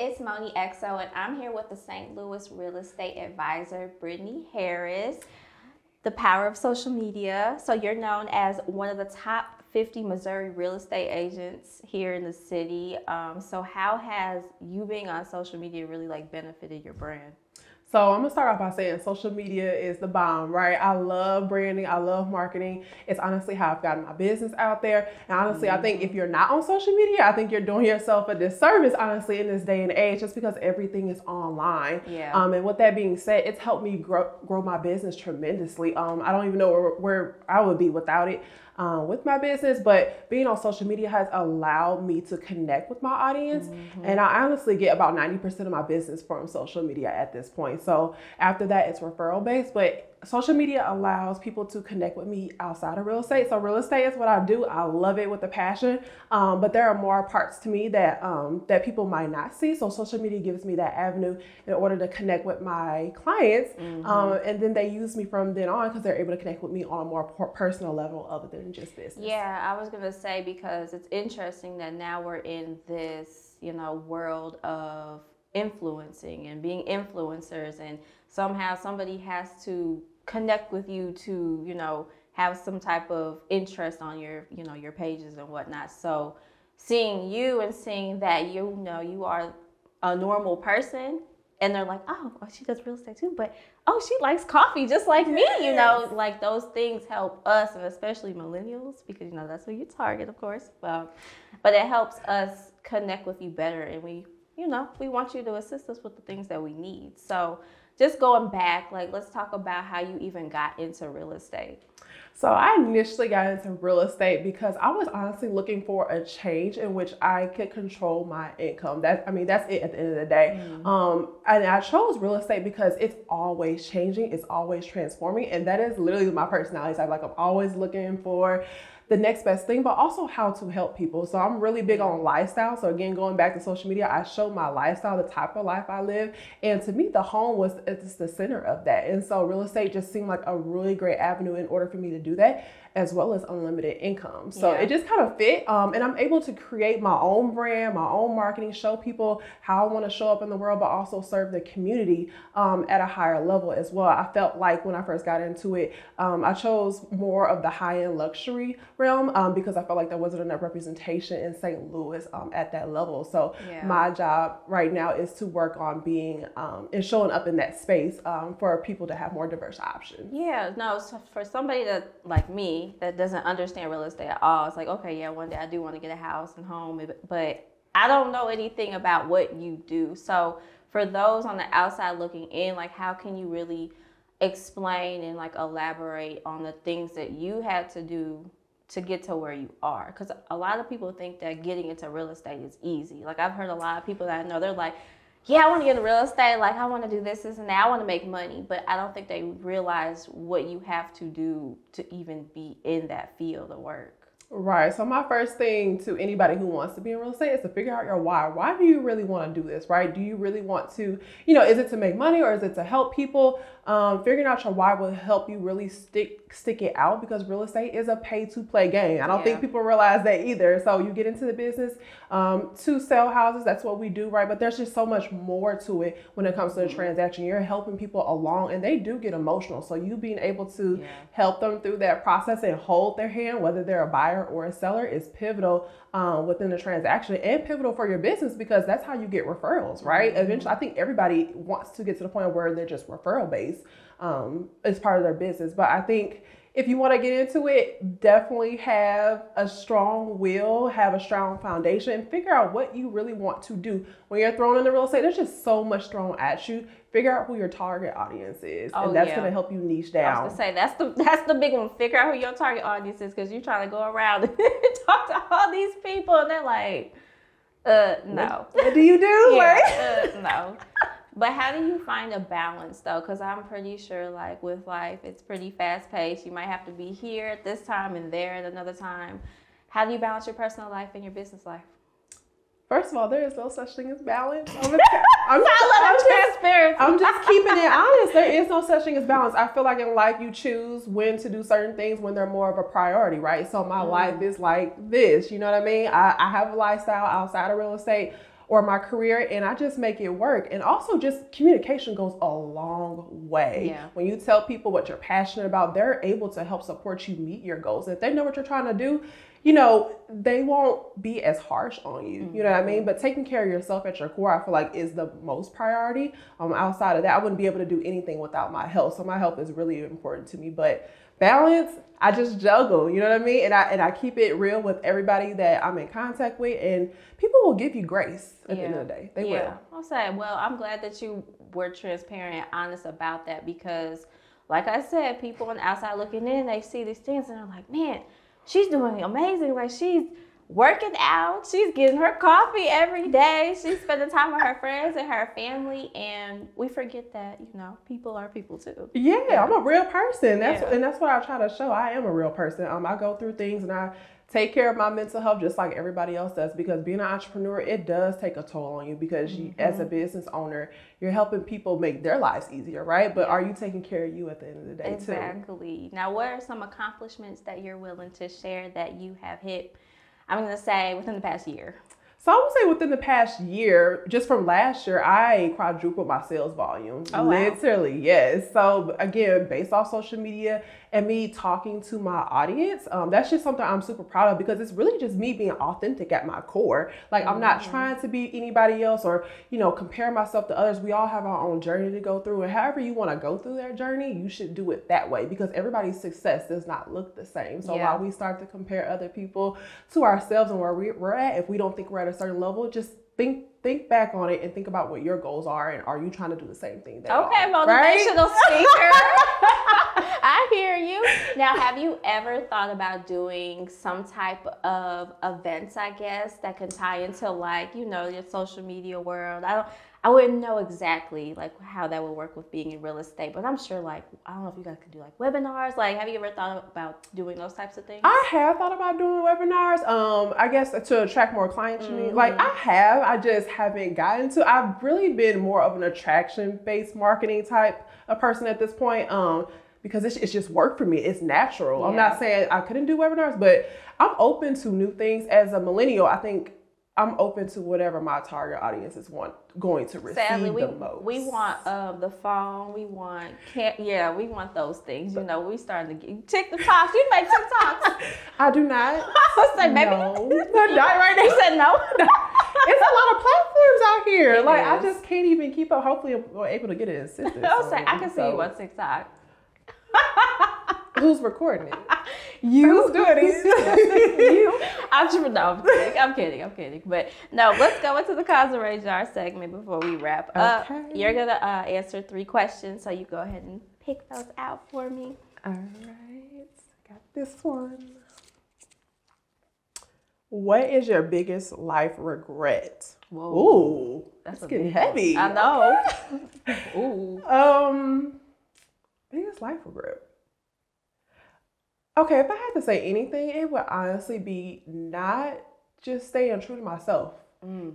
it's Moni XO, and I'm here with the St. Louis real estate advisor, Brittney Harris. The power of social media. So you're known as one of the top 50 Missouri real estate agents here in the city. So how has you being on social media really benefited your brand? So I'm gonna start off by saying social media is the bomb, right? I love branding, I love marketing. It's honestly how I've gotten my business out there. And honestly, I think if you're not on social media, I think you're doing yourself a disservice, honestly, in this day and age, just because everything is online. Yeah. And with that being said, it's helped me grow my business tremendously. I don't even know where I would be without it. With my business, but being on social media has allowed me to connect with my audience. And I honestly get about 90% of my business from social media at this point. So after that, it's referral based, but social media allows people to connect with me outside of real estate. So real estate is what I do. I love it with a passion, but there are more parts to me that that people might not see. So social media gives me that avenue in order to connect with my clients, and then they use me from then on because they're able to connect with me on a more personal level other than just business. Yeah, I was gonna say, because it's interesting that now we're in this, world of influencing and being influencers, and somehow somebody has to connect with you to, have some type of interest on your, your pages and whatnot. So seeing you and seeing that, you are a normal person, and they're like, oh, she does real estate too, but oh, she likes coffee just like me, like those things help us, and especially millennials, because that's who you target, of course. But it helps us connect with you better, and we want you to assist us with the things that we need. So just going back, let's talk about how you even got into real estate. So I initially got into real estate because I was honestly looking for a change in which I could control my income. That's it at the end of the day. And I chose real estate because it's always changing, it's always transforming, and that is literally my personality type. I'm always looking for the next best thing, but also how to help people. So I'm really big on lifestyle. So again, going back to social media, I show my lifestyle, the type of life I live. And to me, the home it's the center of that. And so real estate just seemed like a really great avenue in order for me to do that, as well as unlimited income. So it just kind of fit. And I'm able to create my own brand, my own marketing, show people how I want to show up in the world, but also serve the community at a higher level as well. I felt like when I first got into it, I chose more of the high-end luxury realm because I felt like there wasn't enough representation in St. Louis at that level. So my job right now is to work on being and showing up in that space for people to have more diverse options. Yeah, no, so for somebody that like me, that doesn't understand real estate at all, it's like, okay, yeah, one day I do want to get a house and home, but I don't know anything about what you do. So for those on the outside looking in, how can you really explain and elaborate on the things that you had to do to get to where you are? Because a lot of people think that getting into real estate is easy. I've heard a lot of people that I know, they're like, yeah, I want to get into real estate. I want to do this and that. I want to make money. But I don't think they realize what you have to do to even be in that field of work. Right. So my first thing to anybody who wants to be in real estate is to figure out your why. Why do you really want to do this, right? Do you really want to, is it to make money or is it to help people? Figuring out your why will help you really stick it out, because real estate is a pay to play game. I don't think people realize that either. So you get into the business to sell houses. That's what we do, right? But there's just so much more to it when it comes to the transaction. You're helping people along, and they do get emotional. So you being able to help them through that process and hold their hand, whether they're a buyer or a seller, is pivotal within the transaction, and pivotal for your business, because that's how you get referrals, right? Eventually, I think everybody wants to get to the point where they're just referral based as part of their business. But I think if you want to get into it, definitely have a strong will, have a strong foundation, and figure out what you really want to do. When you're thrown into real estate, there's just so much thrown at you. Figure out who your target audience is, and that's going to help you niche down. I was going to say, that's the big one. Figure out who your target audience is, because you're trying to go around and talk to all these people, and they're like, no. What do you do? No. But how do you find a balance, though? Because I'm pretty sure, with life, it's pretty fast-paced. You might have to be here at this time and there at another time. How do you balance your personal life and your business life? First of all, there is no such thing as balance. I'm just keeping it honest. There is no such thing as balance. I feel like in life you choose when to do certain things when they're more of a priority, right? So my life is like this, you know what I mean? I have a lifestyle outside of real estate or my career, and I just make it work. And also just communication goes a long way. Yeah. When you tell people what you're passionate about, they're able to help support you meet your goals. If they know what you're trying to do, you know, they won't be as harsh on you. You know what I mean? But taking care of yourself at your core, I feel like is the most priority. Outside of that, I wouldn't be able to do anything without my health. So my health is really important to me. But balance, I just juggle, you know what I mean? And I keep it real with everybody that I'm in contact with, and people will give you grace at the end of the day. They will. I'll say, well, I'm glad that you were transparent and honest about that, because like I said, people on the outside looking in, they see these things and they're like, man, she's doing amazing. Like, she's working out, she's getting her coffee every day, she's spending time with her friends and her family, and we forget that, you know, people are people too. Yeah, I'm a real person. And that's what I try to show. I am a real person. I go through things and I take care of my mental health just like everybody else does, because being an entrepreneur, it does take a toll on you, because you, as a business owner, you're helping people make their lives easier, right? But are you taking care of you at the end of the day too? Exactly. Now, what are some accomplishments that you're willing to share that you have hit, I'm going to say, within the past year? So I would say within the past year, just from last year, I quadrupled my sales volume. Oh, wow. Literally, yes. So again, based off social media and me talking to my audience, that's just something I'm super proud of, because it's really just me being authentic at my core. Like, I'm not trying to be anybody else or, you know, compare myself to others. We all have our own journey to go through, and however you want to go through that journey, you should do it that way, because everybody's success does not look the same. So while we start to compare other people to ourselves and where we're at, if we don't think we're at a certain level, just think back on it and think about what your goals are, and are you trying to do the same thing? Motivational speaker. I hear you. Now, have you ever thought about doing some type of events, I guess, that can tie into, like, you know, your social media world? I wouldn't know exactly like how that would work with being in real estate, but I'm sure, like, I don't know if you guys could do like webinars. Like, have you ever thought about doing those types of things? I have thought about doing webinars. I guess to attract more clients, you mean? Like, I just haven't gotten to. I've really been more of an attraction-based marketing type of person at this point. Because it's just work for me. It's natural. I'm not saying I couldn't do webinars, but I'm open to new things. As a millennial, I think I'm open to whatever my target audience is going to receive. Sadly, the most. We want the phone. We want we want those things. You know, we starting to get TikToks. You make TikToks. I do not. I was like, maybe. No. Not right now. You said no. It's a lot of platforms out here. I just can't even keep up. Hopefully, I'm able to get it assisted. I was like, I can see you on TikTok. Who's recording it? You. Who's doing it? You. I'm kidding. But no, let's go into the Cause and Rage Jar segment before we wrap up. You're going to answer 3 questions, so you go ahead and pick those out for me. All right. Got this one. What is your biggest life regret? Whoa. Ooh, that's getting heavy. I know. Ooh. Biggest life regret. Okay, if I had to say anything, it would honestly be not just staying true to myself.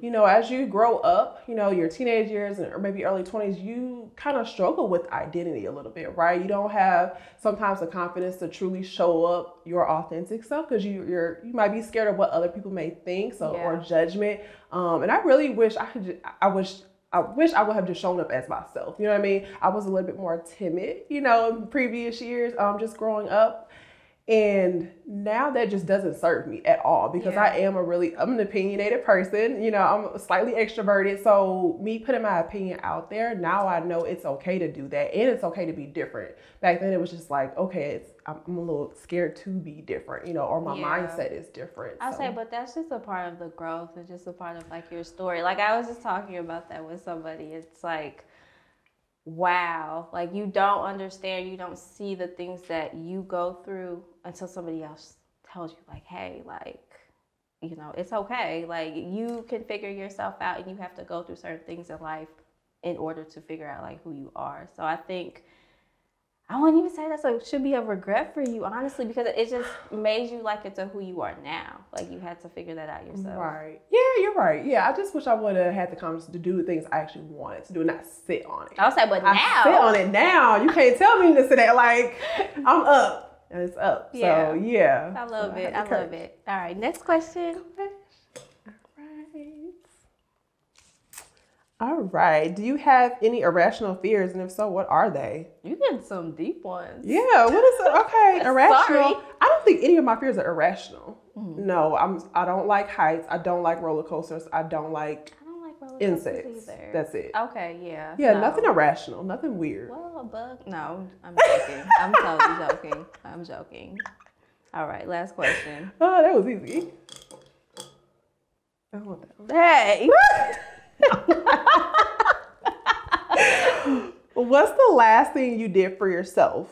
You know, as you grow up, you know, your teenage years or maybe early 20s, you kind of struggle with identity a little bit, right? You don't have sometimes the confidence to truly show up your authentic self, because you might be scared of what other people may think, or judgment. And I really wish I wish I would have just shown up as myself. You know what I mean? I was a little bit more timid, you know, in previous years, just growing up. And now that just doesn't serve me at all, because I'm an opinionated person. You know, I'm slightly extroverted. So me putting my opinion out there, now I know it's okay to do that, and it's okay to be different. Back then it was just like, okay, I'm a little scared to be different, you know, or my mindset is different. I'll say, but that's just a part of the growth. It's just a part of like your story. Like, I was just talking about that with somebody. It's like, wow, like, you don't understand, you don't see the things that you go through until somebody else tells you, like, hey, like, you know, it's okay. Like, you can figure yourself out, and you have to go through certain things in life in order to figure out like who you are. So I think I wouldn't even say that should be a regret for you, honestly, because it just made you like into who you are now. Like, you had to figure that out yourself. Right. Yeah, you're right. Yeah, I just wish I would have had the confidence to do the things I actually wanted to do and not sit on it. I'll say, but now. I sit on it now. You can't tell me to sit there. Like, I'm up. And it's up. Yeah. So, yeah. I love it. All right, next question. All right. All right. Do you have any irrational fears? And if so, what are they? You getting some deep ones. Yeah. What is it? Okay. Irrational. Sorry. I don't think any of my fears are irrational. No, I don't like heights. I don't like roller coasters. I don't like roller insects. either. That's it. Okay, yeah. Yeah, no. Nothing irrational. Nothing weird. Well, a bug? No, I'm joking. I'm totally joking. I'm joking. All right, last question. Oh, that was easy. I want that one. Hey! What's the last thing you did for yourself?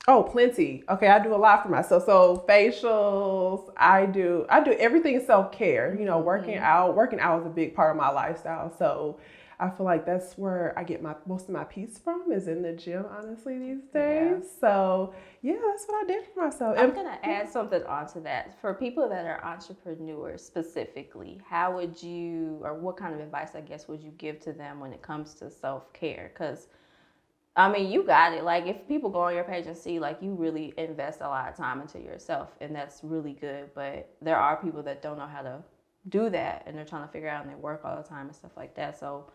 Oh, plenty. Okay, I do a lot for myself. So facials, I do everything self-care. You know, working out is a big part of my lifestyle. So I feel like that's where I get most of my peace from is in the gym, honestly, these days. Yeah. So yeah, that's what I did for myself. I'm gonna add something onto that. For people that are entrepreneurs specifically, how would you, or what kind of advice, I guess, would you give to them when it comes to self-care? Because I mean, you got it. Like, if people go on your page and see, like, you really invest a lot of time into yourself, and that's really good. But there are people that don't know how to do that, and they're trying to figure out, and they work all the time and stuff like that. So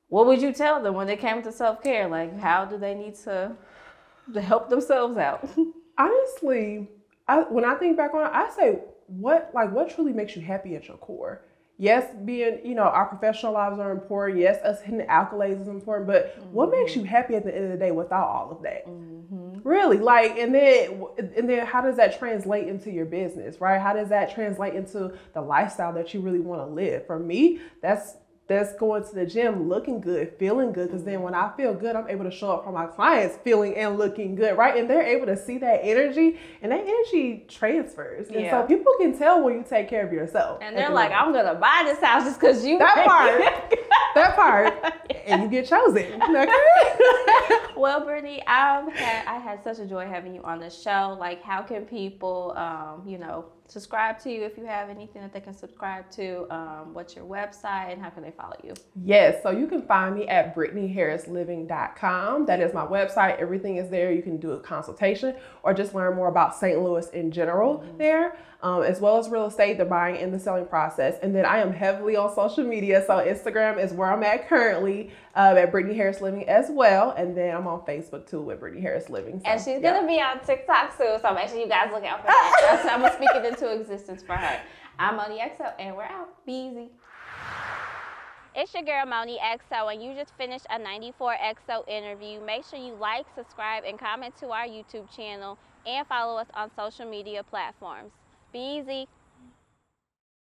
what would you tell them when it came to self-care? Like, how do they need to help themselves out? Honestly, when I think back on it, I say, what truly makes you happy at your core? Yes, being, our professional lives are important. Yes, us hitting the accolades is important. But what makes you happy at the end of the day without all of that? Really, like, and then how does that translate into your business, right? How does that translate into the lifestyle that you really want to live? For me, that's going to the gym, looking good, feeling good. Because then when I feel good, I'm able to show up for my clients feeling and looking good, right? And they're able to see that energy, and that energy transfers. And so people can tell when you take care of yourself. And they're like, I'm going to buy this house just because you that part. And you get chosen. Okay? Well, Brittney, I had such a joy having you on the show. Like, how can people, subscribe to you if you have anything that they can subscribe to? What's your website, and how can they follow you? Yes, so you can find me at BrittneyHarrisLiving.com. That is my website. Everything is there. You can do a consultation or just learn more about St. Louis in general there, as well as real estate, the buying and the selling process. And then I am heavily on social media. So Instagram is where I'm at currently, at Brittney Harris Living as well. And then I'm on Facebook too with Brittney Harris Living. So, and she's going to be on TikTok soon. So make sure you guys look out for that. So I'm going to speak it into existence for her. I'm Moni XO, and we're out. Be easy. It's your girl Moni XO, and you just finished a 94XO interview. Make sure you like, subscribe, and comment to our YouTube channel, and follow us on social media platforms. Be easy.